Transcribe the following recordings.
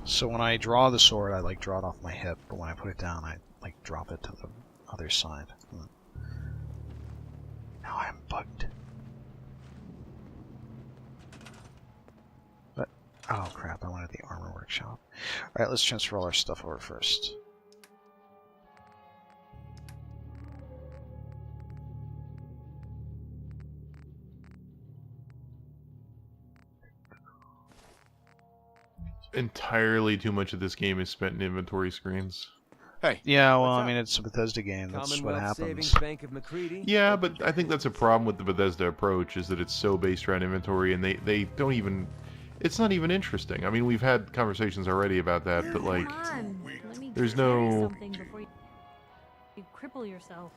So when I draw the sword, I like draw it off my hip, but when I put it down, I like drop it to the other side. Now I'm bugged. But oh crap! I wanted the armor workshop. All right, let's transfer all our stuff over first. Entirely too much of this game is spent in inventory screens. Hey. Yeah, well, I mean, it's a Bethesda game. That's what happens. Savings Bank of McCready. Yeah, but I think that's a problem with the Bethesda approach, is that it's so based around inventory, and they don't even... It's not even interesting. I mean, we've had conversations already about that, but like... There's no... You cripple yourself.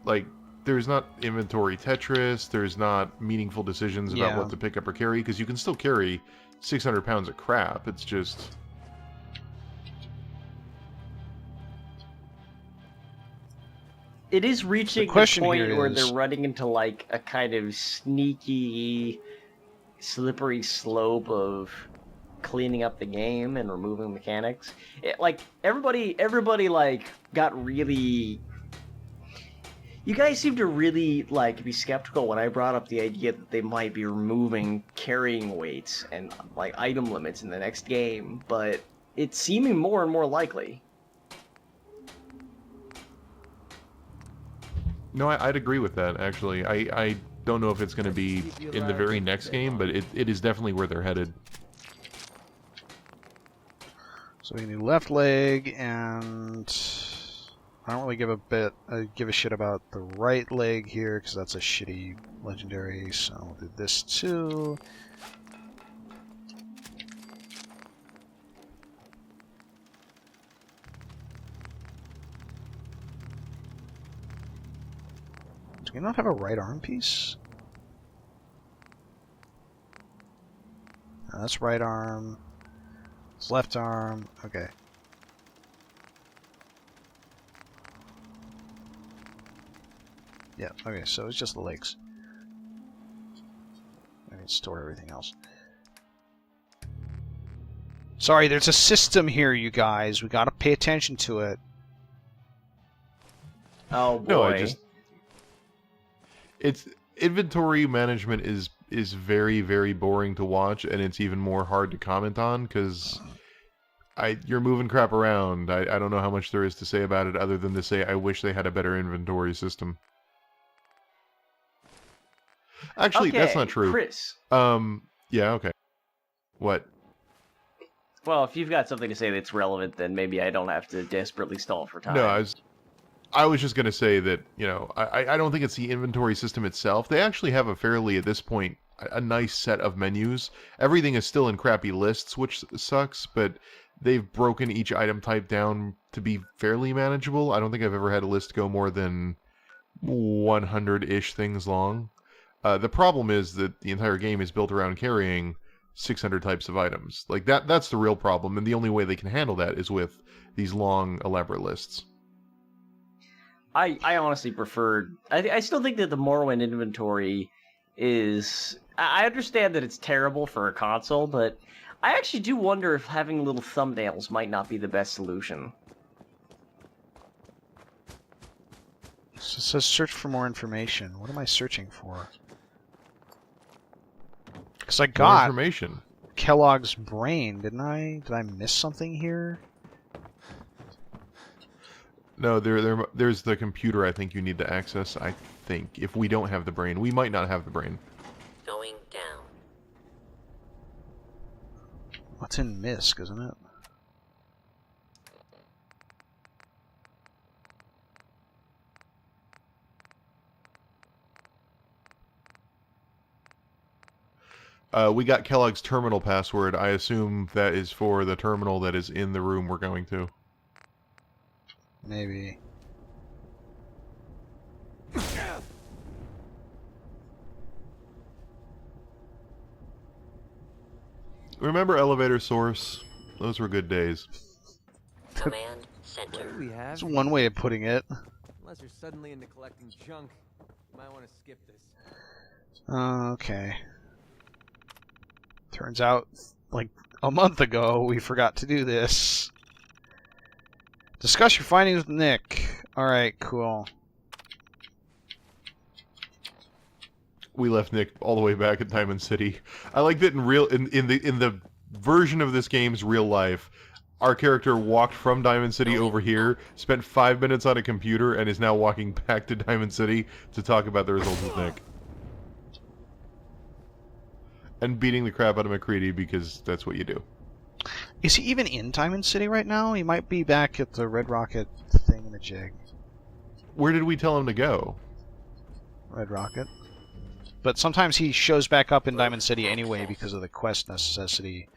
Like, there's not inventory Tetris, there's not meaningful decisions about what to pick up or carry, because you can still carry 600 pounds of crap. It's just... It is reaching the point where they're running into like a kind of sneaky, slippery slope of cleaning up the game and removing mechanics. Like everybody like got really. You guys seem to really like be skeptical when I brought up the idea that they might be removing carrying weights and like item limits in the next game, but it's seeming more and more likely. No, I'd agree with that, actually. I don't know if it's going to be in the very next game, but it is definitely where they're headed. So we need left leg, and I don't really give a shit about the right leg here, because that's a shitty legendary, so we'll do this too. Do we not have a right arm piece? No, that's right arm. It's left arm. Okay. Yeah, okay, so it's just the legs. I need to store everything else. Sorry, there's a system here, you guys. We gotta pay attention to it. Oh boy. No, it's inventory management is very, very boring to watch, and it's even more hard to comment on because you're moving crap around. I don't know how much there is to say about it other than to say I wish they had a better inventory system. Actually, okay, that's not true. Chris. Yeah, okay. What? Well, if you've got something to say that's relevant, then maybe I don't have to desperately stall for time. No, I was just going to say that, you know, I don't think it's the inventory system itself. They actually have a fairly, at this point, a nice set of menus. Everything is still in crappy lists, which sucks, but they've broken each item type down to be fairly manageable. I don't think I've ever had a list go more than 100-ish things long. The problem is that the entire game is built around carrying 600 types of items. Like, that's the real problem, and the only way they can handle that is with these long, elaborate lists. I honestly prefer... I still think that the Morrowind inventory is... I understand that it's terrible for a console, but I actually do wonder if having little thumbnails might not be the best solution. So it says search for more information. What am I searching for? Because I got information. Kellogg's brain, didn't I? Did I miss something here? No, there's the computer I think you need to access, I think. If we don't have the brain. We might not have the brain. Going down. What's in MISC, isn't it? We got Kellogg's terminal password. I assume that is for the terminal that is in the room we're going to. Maybe. Remember elevator source? Those were good days. Command center. That's one way of putting it. Unless you're suddenly into collecting junk, you might want to skip this. Okay. Turns out like a month ago, we forgot to do this. Discuss your findings with Nick. Alright, cool. We left Nick all the way back at Diamond City. I like that in the version of this game's real life, our character walked from Diamond City over here, spent 5 minutes on a computer, and is now walking back to Diamond City to talk about the results with Nick. And beating the crap out of McCready because that's what you do. Is he even in Diamond City right now? He might be back at the Red Rocket thingamajig. Where did we tell him to go? Red Rocket. But sometimes he shows back up in Diamond City anyway because of the quest necessity.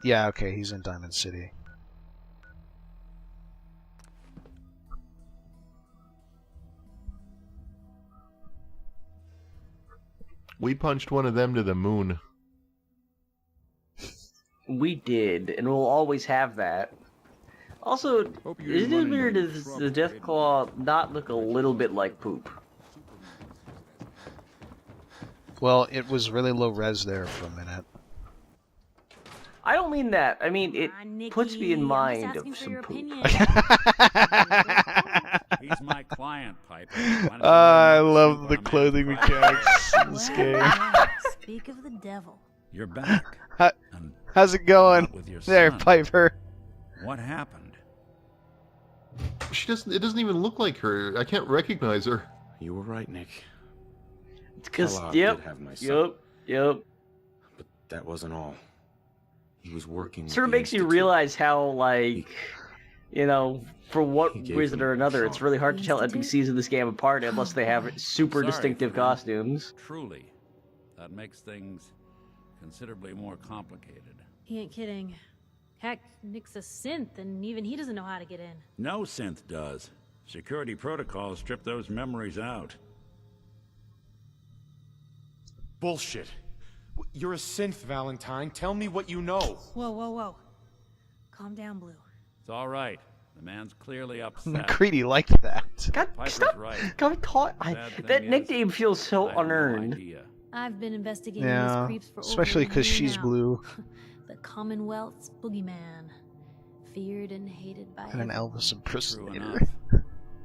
Yeah, okay, he's in Diamond City. We punched one of them to the moon. We did, and we'll always have that. Also, isn't it weird does the Deathclaw not look a little bit like poop? Well, it was really low res there for a minute. I don't mean that. I mean, it Nikki, puts me in I'm mind just of asking for some your poop. opinion. He's my client, Piper. I love the clothing mechanics in this Well, game. well, speak of the devil. You're back. How- And How's it going? not with your There, son. Piper. What happened? She doesn't. It doesn't even look like her. I can't recognize her. You were right, Nick. It's because, Kellogg yep, did have my son, yep. but that wasn't all. He was working. Sort of with the makes you Institute. realize how, like, you know, for what He gave reason them or another, a it's really hard to tell Institute? NPCs in this game apart unless they have super Sorry distinctive for them. costumes. Truly. That makes things considerably more complicated. He ain't kidding. Heck, Nick's a synth, and even he doesn't know how to get in. No synth does. Security protocols strip those memories out. Bullshit. You're a synth, Valentine. Tell me what you know. Whoa, whoa, whoa. Calm down, Blue. It's all right. The man's clearly upset. McCready liked that. God, Piper's stop! right. God, Sad thing that is, nickname feels so I had no unearned. idea. I've been investigating Yeah, these creeps for especially over a because year she's now. blue The Commonwealth's boogeyman. Feared and hated by and an everyone. Elvis True impersonator. enough.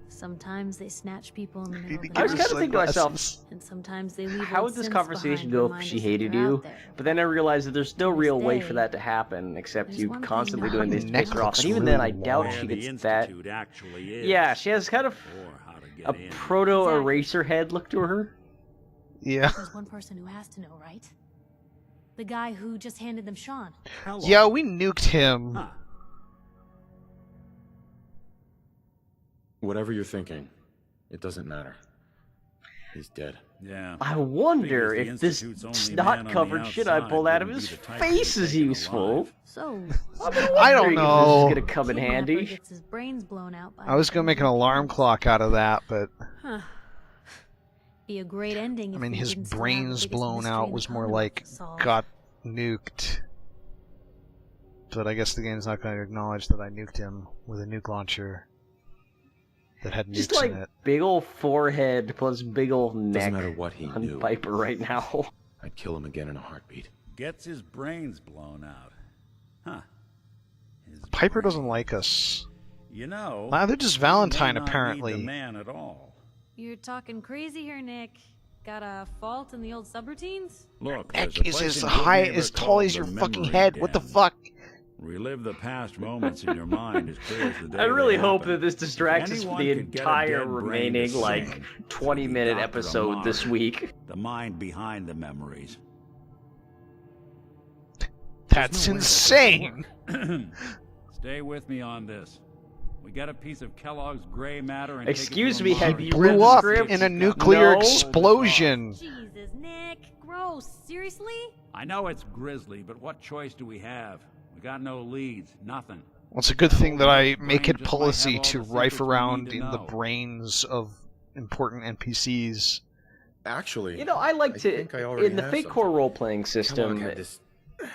Sometimes they snatch people in the middle of the I was night. kind of thinking to myself, And sometimes they leave how old would this synths conversation behind go to if remind she us that hated they're you? out there. But then I realized that there's no To real this way day, for that to happen, except there's you one thing constantly I doing know. this to Neck piss her off. looks And even then, I really doubt long. she Where the gets that. Institute actually is. Yeah, she has kind of Or how to get a in. proto-eraser head look to her. Yeah. There's one person who has to know, right? The guy who just handed them Sean. Kellogg. Yeah, we nuked him. Huh. Whatever you're thinking, it doesn't matter. He's dead. Yeah. I wonder Figures if the this Institute's only man on the snot-covered shit I outside pulled out of wouldn't his be the type face to be is taken useful. alive. So, I've been I don't wondering if know. this is gonna come in kidnapper handy. gets his brains blown out by I was gonna make an alarm clock out of that, but Huh. Be a great ending. I if mean, we his didn't still have the brains biggest blown mystery out in was the more Commonwealth like to solve. got nuked. But I guess the game's not going to acknowledge that I nuked him with a nuke launcher that had Just nukes like in it. big ol' forehead plus big ol' neck Doesn't matter what he on knew. Piper right now. I'd kill him again in a heartbeat. Gets his brains blown out. Huh. His Piper brain. doesn't like us. You know. Neither does he Valentine, may not need apparently. the man at all. You're talking crazy here, Nick. Got a fault in the old subroutines? Look, there's Neck a is place as in high, Good as Neighbor tall called as the your fucking Memory head. What the Den. fuck? Relive the past moments in your mind as clear as the day I really they hope happened. that this distracts us Anyone for the could get a entire dead brain to remaining, sing. like, 20-minute Dr. episode this Amari, week. The mind behind the memories. That's insane. Stay with me on this. We got a piece of Kellogg's gray matter and Excuse take it me, to have Amari. you read Blew the up script? in a nuclear No. explosion. Jesus, Nick. Gross. Seriously? I know it's grisly, but what choice do we have? We got no leads, nothing. Well, it's a good thing that I Brain make it just might policy have all to the rife secrets we around need to in the know. brains of important NPCs. Actually, You know, I like to, think I already in the have Fate something. Core role-playing Kellogg system, had this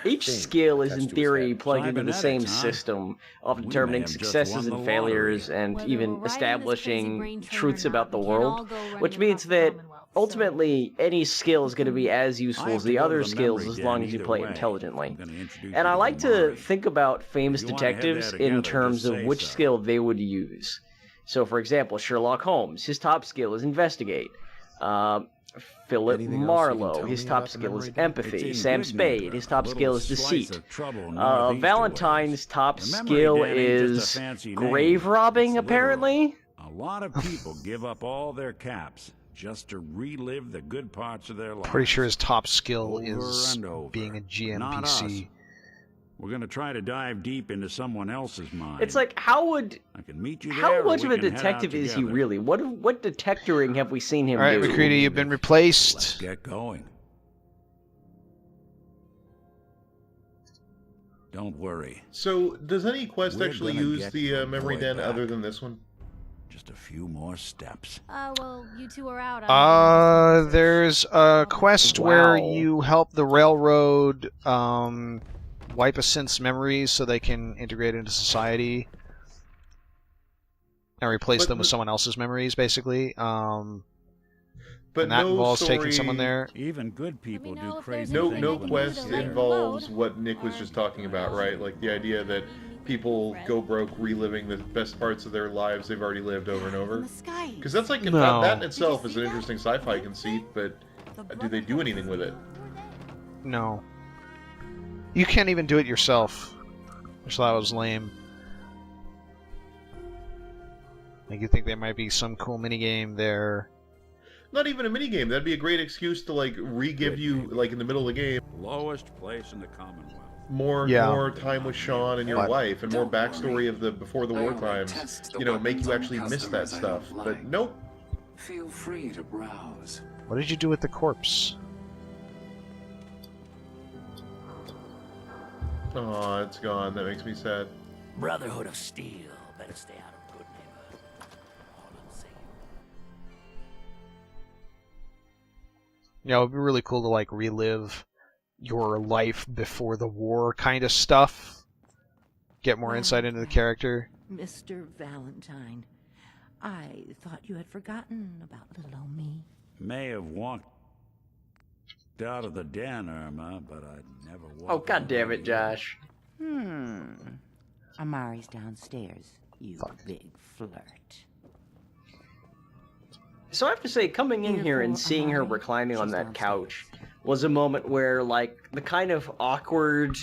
each thing skill is in attached to his theory head. plugged into the same Cybernetics, huh? system of We may determining have just successes won and the failures lottery. and Whether even we're riding this crazy establishing brain train or truths not, about the we can't all world, go running which means across the that Commonwealth. ultimately, any skill is going to be as I useful have as to the go to other the skills memory as den long as you either play way. intelligently. I'm gonna introduce And you I to like to Amari. think about famous If you wanna head there detectives together, in terms just of say which so. skill they would use. So, for example, Sherlock Holmes, his top skill is investigate. Philip Anything else you can Marlowe, tell his me top about the skill is memory den? empathy. It's in Sam good Spade, neighborhood, his top a skill little is slice deceit. of trouble northeast Valentine's of top Ways. The memory skill den ain't just a is fancy grave name. robbing, It's literal. apparently. A lot of people give up all their caps just to relive the good parts of their lives. Pretty sure his top skill Over is and over. being a Not us. GMPC. We're gonna try to dive deep into someone else's mind. It's like, how would... I can meet you there, How or much we of a can head out detective is he together. really? What detectoring have we seen him All right, do? McCready, you've been Let's replaced. get going. Don't worry. So, does any quest We're actually gonna use get the your memory boy den back. other than this one? Just a few more steps. Well, you two are out. I'm doing There's a quest where Wow. you help the railroad wipe a synth's memories so they can integrate into society and replace But them with someone else's memories, basically. But And that no involves story, taking someone there. Even good people know do if crazy there's No, things. anything I no can do quest to lighten the involves load. what Nick was just talking about, right? Like the idea that people go broke reliving the best parts of their lives they've already lived over and over. Because that's like No. that in itself is an interesting sci-fi conceit, but do they do anything with it? No. You can't even do it yourself, which I thought was lame. Like, you think there might be some cool minigame there. Not even a minigame. That'd be a great excuse to like re-give you, like in the middle of the game, Lowest place in the Commonwealth. more time with Sean and your What? wife, and more backstory of the before the war times. You know, make you actually miss that stuff. But nope. Feel free to browse. What did you do with the corpse? Oh, it's gone. That makes me sad. Brotherhood of Steel. Better stay out of good neighborhood. All I'm saying. Yeah, it'd be really cool to like relive your life before the war kind of stuff. Get more insight into the character. Mr. Valentine, I thought you had forgotten about little old me. May have walked out of the den, Irma, but I'd never walked. Oh, god damn it, Josh. Amari's downstairs, you big flirt. So I have to say, coming in here and seeing her reclining on that couch was a moment where, like, the kind of awkward,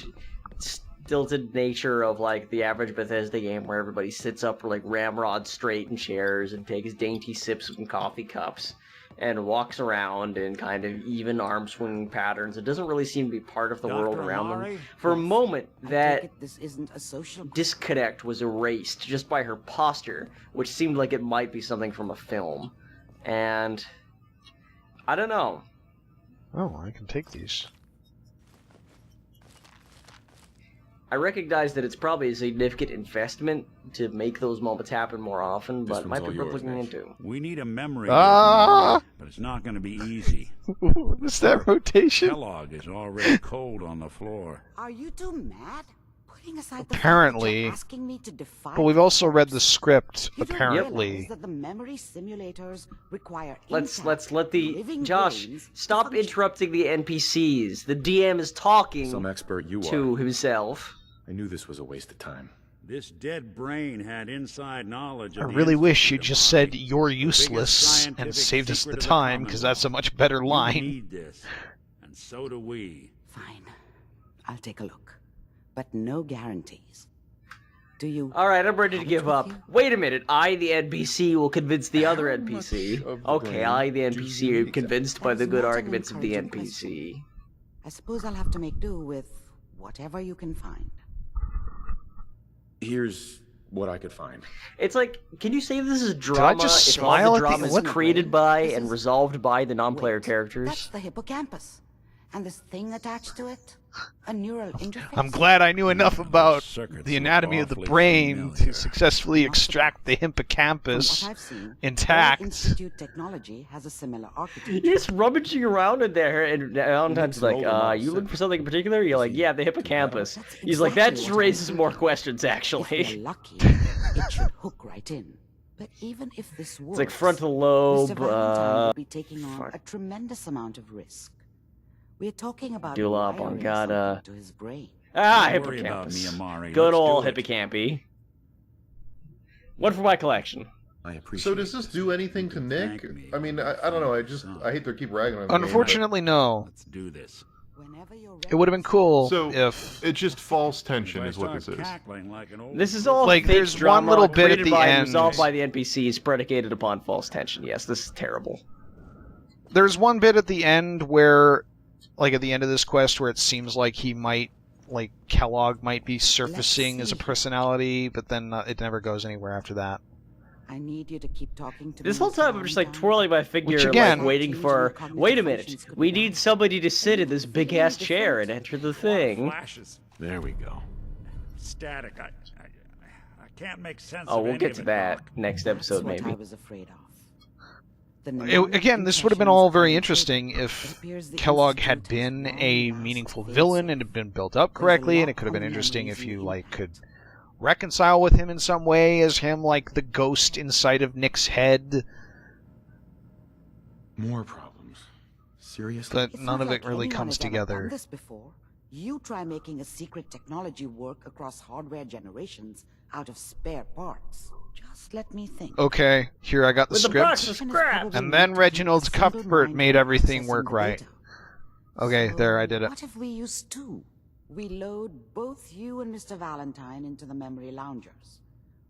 stilted nature of, like, the average Bethesda game where everybody sits up, like, ramrod straight in chairs and takes dainty sips from coffee cups and walks around in kind of even arm swinging patterns. It doesn't really seem to be part of the world around them. For a moment, that This isn't a social disconnect was erased just by her posture, which seemed like it might be something from a film. And I don't know. Oh, I can take these. I recognize that it's probably a significant investment to make those moments happen more often, but it might be worth looking into. We need a memory, Ah! but it's not going to be easy. What's that rotation? Kellogg is already cold on the floor. Are you two mad? Putting aside Apparently. asking me to defy But we've also read the script, You don't apparently. realize that the memory simulators require Let's intact, let the living Josh brains to stop function. interrupting the NPCs. The DM is talking Some expert you to are. himself. I knew this was a waste of time. This dead brain had inside knowledge I of the really wish you Institute, just Amari. said you're The biggest useless and scientific saved us the secret of time, because that's a much better You line. need this, and so do we. Fine. I'll take a look. But no guarantees. Do you... Alright, I'm ready to give up. Wait a minute, I, the NPC, will convince the other How NPC. much of the Okay, brain I, the do NPC, you am need convinced by the That's good not an arguments of the encouraging NPC. I suppose I'll have to make do with whatever you can find. Here's what I could find. It's like, can you say this is drama just if smile all at the the- drama is what- created by This and is- resolved by the non-player Wait, characters? That's the hippocampus. And this thing attached to it? A neural interface? I'm glad I knew enough about Circuits the look anatomy of the awfully brain familiar. to successfully Not extract the From hippocampus what I've seen, intact. All Institute technology has a similar architecture. You're just rummaging around in there, and Valentine's to roll like, them out, you looking sir. for something in particular? You're like, yeah, the hippocampus. He's like, that just raises more questions, If actually. we're lucky, it should hook right in. But even if this works, It's like frontal lobe. Mr. Valentine will be taking on a tremendous amount of risk. We're talking about Dula wiring Bongata. something to his brain. Don't worry about me, Hippocampus. Amari. Good Let's old do it. hippocampy. One for my collection. I appreciate So does this do anything to Nick? I mean, I don't know. I hate to keep ragging on the game, Unfortunately, no. Let's do this. It would have been cool So if it's just false tension, is what this is. This is all Like, fake there's drama one little bit at created the by and end. resolved by the NPCs, predicated upon false tension. Yes, this is terrible. there's one bit at the end where, like at the end of this quest, where it seems like he might, like Kellog might be surfacing as a personality, but then it never goes anywhere after that. I need you to keep talking to This me, whole Mr. time I'm just like Valentine. twirling my figure, Which, again- like waiting for. Wait a minute, we need somebody to sit in this big ass chair and enter the thing. Flashes. There we go. Static. I can't make sense Oh, of we'll any get of to it, that Doc. next That's episode, what I maybe. was afraid of. Again, this would have been all very interesting if Kellogg had been a meaningful villain and had been built up correctly, and it could have been interesting if you like could reconcile with him in some way as him like the ghost inside of Nick's head. More problems. Seriously? But It's none not of like it really anyone comes has ever done together. this before. You try making a secret technology work across hardware generations out of spare parts. Just let me think. Okay, here I got the With the box script. of scraps. And then Reginald Cuthbert made everything work right. Okay, there, I did it. What if we use two? We load both you and Mr. Valentine into the memory loungers.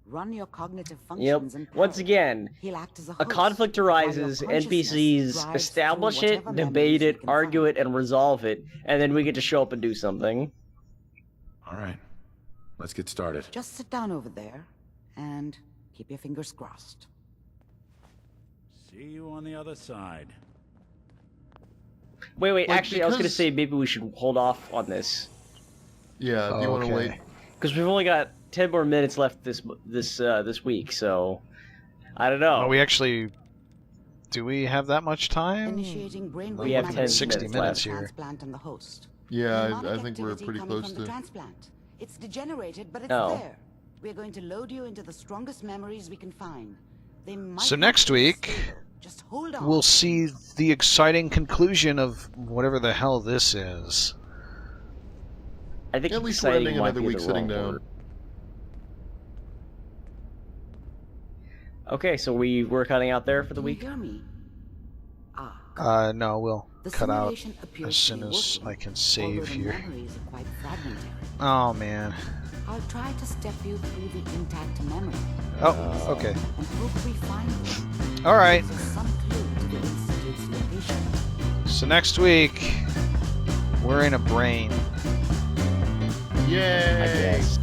Run your cognitive Yep. functions in Once parallel. again, He'll act as a a host, conflict while your arises, consciousness NPCs drives establish through it, whatever debate memories we it, can argue find. it, and resolve it, and then we get to show up and do something. All right. Let's get started. Just sit down over there and keep your fingers crossed. See you on the other side. Wait, Like, actually, I was gonna because- say maybe we should hold off on this. Yeah, do you want to Okay. wait? Because we've only got 10 more minutes left this week, so I don't know. Oh, we actually... Do we have that much time? Initiating brainwave We have magnetic 10 60 minutes minutes left. here. transplant and the host. Yeah, Mnemonic I think we're activity pretty coming close from the to. transplant. It's degenerated, but it's Oh. there. We're going to load you into the strongest memories we can find. They might So not next be week, stable. Just hold on. we'll see the exciting conclusion of whatever the hell this is. I think At least we're exciting ending might another be week the sitting wrong down. word. Okay, so we're cutting out there for the Can you week. hear me? Ah. No, we'll The cut out simulation appears as to soon be as working, I can although save the here. memories are quite fragmentary. Oh, man. I'll try to step you through the intact memory Oh, okay. and hope we find one. Alright, Gives us some clue to the Institute's location. so next week, we're in a brain. Yay! I guess.